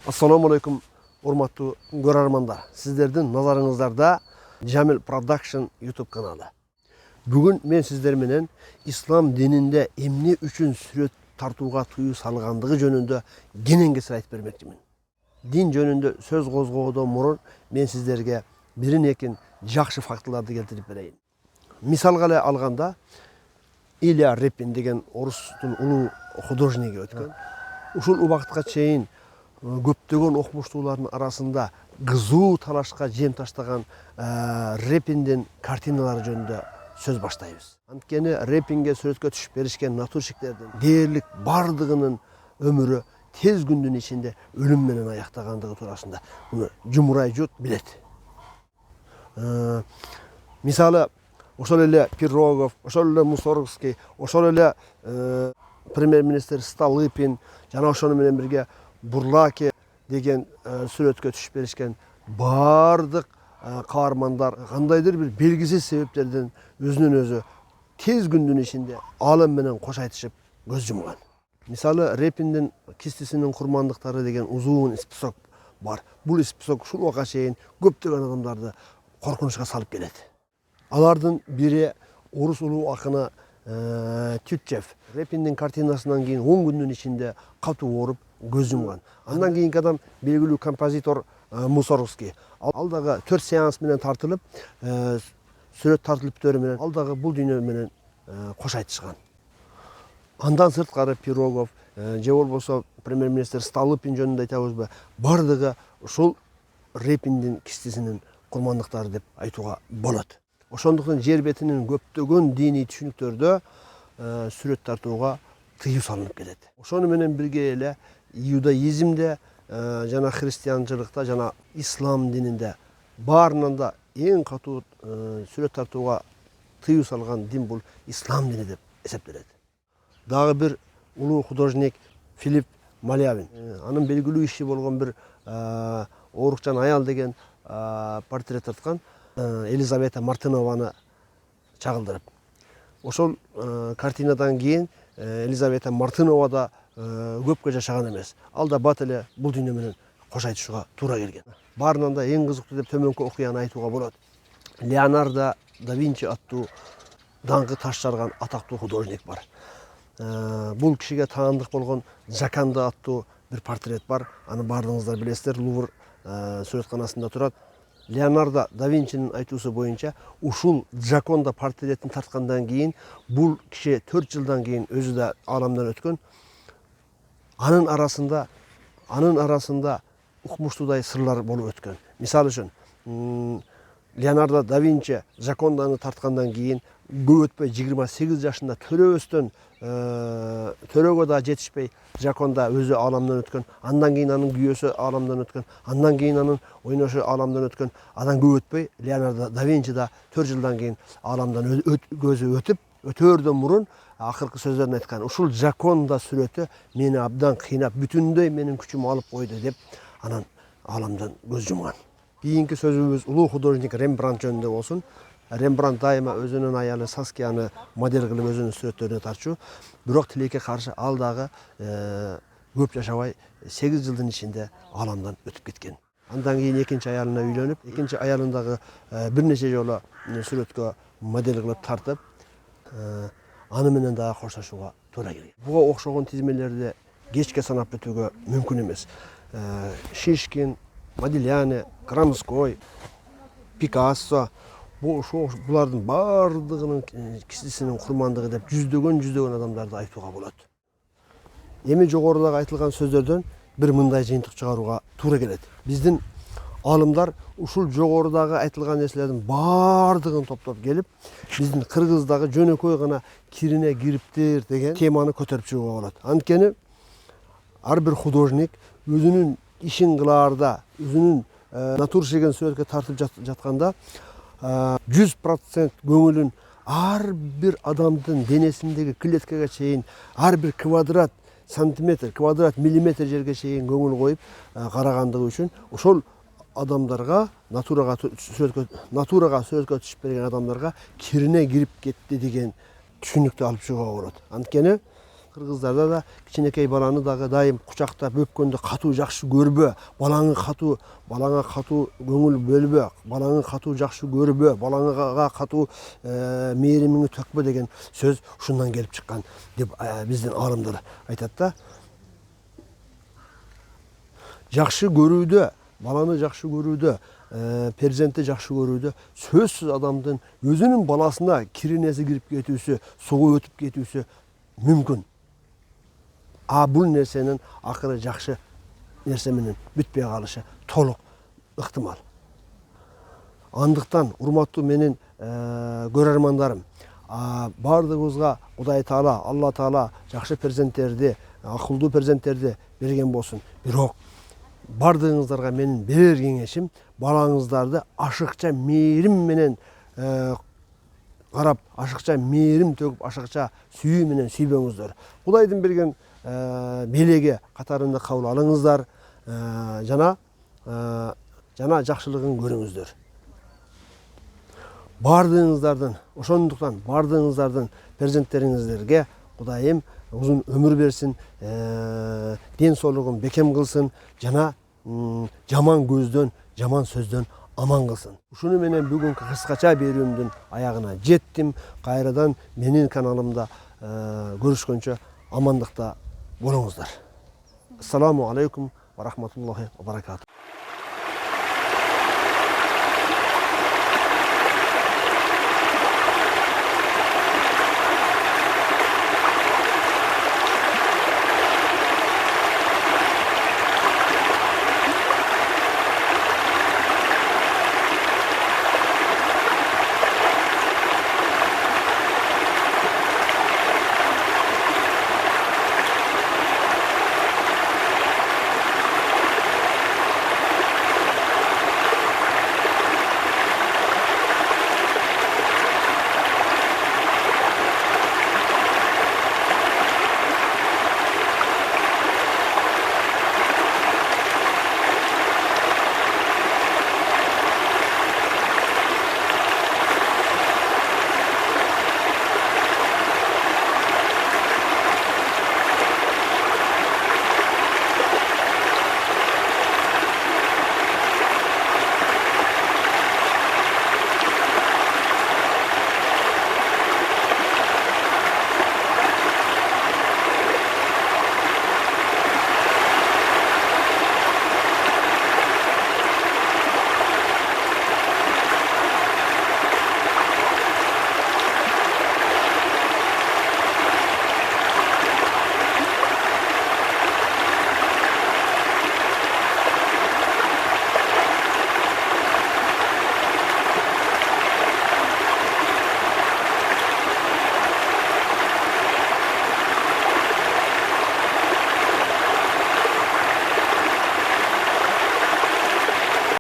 Assalamu alaikum, урматтуу көрөрмандар. Сиздердин назарыңыздарда Jamil Production YouTube kanalı. Бүгүн мен сиздер менен ислам дининде эмне үчүн сүрөт тартууга тыюу салгандыгы жөнүндө кенен-кесир айтып бермекчимин. Дин жөнүндө сөз козгоодон мурун мен сиздерге бирин-экин жакшы фактыларды келтирип берейин. Мисалга эле алганда, Илья Репин деген орустун улуу художниги өткөн. Ушул убакытка чейин көптөгөн окумуштуулардын арасында кызуу талашка жем таштаган Репиндин картиналары жөнүндө сөз баштайбыз. Анткени Репинге сүрөткө түшүп беришкен натурщиктердин дээрлик бардыгынын өмүрү тез күндүн ичинде өлүм менен аяктагандыгы туурасында муну жумурай жут билет. Мисалы, ошол эле Пирогов, ошол эле Мусоргский, ошол эле премьер-министр Столыпин жана ошону менен бирге Бурлаки деген сүрөткө түшүп беришкен бардык каармандар кандайдыр бир белгисиз себептерден өзүнөн өзү тез күндүн ичинде алым менен кош айтышып көз жумган. Мисалы, Репиндин кистисинин курмандыктары деген узун список бар. Бул список ушул убакка чейин көптөгөн адамдарды коркунучка салып келет. Алардын бири орус улуу акыны Тютчев. Репиндин картинасынан кийин 10 күндүн ичинде катуу ооруп көз жумган. Андан кийинки адам белгилүү композитор Мусоргский. Ал дагы 4 сеанс менен тартылып, сүрөт тартылыптары менен ал дагы бул дүйнө менен кош айтышкан. Андан сырткары Пирогов же болбосо премьер-министр Столыпин жөнүндө айтабызбы, бардыгы ушул Репиндин кистисинин курмандыктары деп айтууга болот. Ошондуктан жер бетинин көптөгөн диний түшүнүктөрдө сүрөт тартууга тыюу салынып келет. Ошону менен бирге эле иудаизмде жана христианчылыкта жана ислам дининде баарынан да эң катуу сүрөт тартууга тыюу салган дин бул ислам дини деп эсептелет. Дагы бир улуу художник Филипп Малявин. Анын белгилүү иши болгон бир оорукчан аял деген портрет тарткан Елизавета Мартынованы чагылдырып. Ошол картинадан кийин Елизавета Мартынова да көпкө жашаган эмес. Ал да бат эле бул дүйнө менен кош айтышууга туура келген. Баарынан да эң кызыктуу деп төмөнкү окуяны айтууга болот. Леонардо да Винчи аттуу даңкы таш жарган атактуу художник бар. Бул кишиге таандык болгон Жаканда аттуу бир портрет бар. Аны баардыгыңыздар билесиздер, Лувр сүрөтканасында турат. Леонардо да Винчинин айтуусу боюнча ушул Жаконда портретин тарткандан кийин бул киши 4 жылдан кийин өзү да аламдан өткөн. Анын арасында укмуштуудай сырлар болуп өткөн. Мисалы үчүн, Леонардо да Винчи Жаконданы тарткандан кийин көп өтпөй 28 жашында төрөбөстөн төрөгө да жетишпей Жаконда өзү аламдан өткөн. Андан кийин анын күйөөсү аламдан өткөн. Андан кийин анын ойношу аламдан өткөн. Андан көп өтпөй Леонардо да Винчи да 4 жылдан кийин аламдан көзү өтүп, өтөөрдөн мурун акыркы сөздөрүн айткан. Ушул Жаконда сүрөтү мени абдан кыйнап, бүтүндөй менин күчүмү алып койду деп анан аламдан көз жумган. Кийинки сөзүбүз улуу художник Рембрандт жөнүндө болсун. Рембрандт дайыма өзүнүн аялы Саскияны модель кылып өзүнүн сүрөттөрүнө тарчу. Бирок тилекке каршы ал дагы көп жашабай 8 жылдын ичинде аламдан өтүп кеткен. Андан кийин экинчи аялына үйлөнүп, экинчи аялын дагы бир нече жолу сүрөткө модель кылып тартып, аны менен дагы коштошууга туура келген. Буга окшогон тизмелерди кечке санап өтүүгө мүмкүн эмес. Шишкин, Модильяне, Крамской, Пикассо, булардын бардыгынын кистисинин курмандыгы деп жүздөгөн адамдарды айтууга болот. Эми жогорудагы айтылган сөздөрдөн бир мындай жыйынтык чыгарууга туура келет. Биздин алымдар ушул жогорудагы айтылган нерселердин бардыгын топтоп келип, биздин кыргыздагы жөнөкөй гана Кирине кириптир деген теманы көтөрүп чыгууга болот. Анткени ар бир художник өзүнүн ишин кылаарда, өзүнүн натурщигин сүрөткө тартып жатканда 100% көңүлүн ар бир адамдын денесиндеги клеткага чейин, ар бир квадрат сантиметр, квадрат миллиметр жерге чейин көңүл коюп карагандыгы үчүн ошол адамдарга, натурага сүрөткө түшүп берген адамдарга Кирине кирип кетти деген түшүнүктү алып чыгууга болот. Анткени Кыргыздарда да кичинекей баланы дагы дайым кучактап өпкөндө катуу жакшы көрбө, балаңа катуу көңүл бөлбө, балаңы катуу жакшы көрбө, балаңага катуу мээримиңди төкпө деген сөз ушундан келип чыккан деп биздин аалымдар айтат да. Жакшы көрүүдө, баланы жакшы көрүүдө, перзентти жакшы көрүүдө сөзсүз адамдын өзүнүн баласына киринеси кирип кетүүсү, сугу өтүп кетүүсү мүмкүн. Бул нерсенин акыры жакшы нерсе менен бүтпөй калышы толук ыктымал. Андыктан урматтуу менин көрөрмандарым, бардыгыбызга Кудай Таала, Алла Таала жакшы перзенттерди, акылдуу перзенттерди берген болсун. Бирок бардыгыңыздарга менин берер кеңешим, балаңыздарды ашыкча мээрим менен карап, ашыкча мээрим төгүп, ашыкча сүйүү менен сүйбөңүздөр. Кудайдын берген белеги катарында кабыл алыңыздар, жана жакшылыгын көрүңүздөр. Ошондуктан бардыгыңыздардын перзенттериңиздерге Кудайым узун өмүр берсин, ден соолугун бекем кылсын, жана жаман көздөн, жаман сөздөн аман кылсын. Ушуну менен бүгүнкү кыскача берүүмдүн аягына жеттим. Кайрадан менин каналымда көрүшкөнчө амандыкта болуңуздар. Ассаламу алейкум ва рахматуллахи ва баракатуh.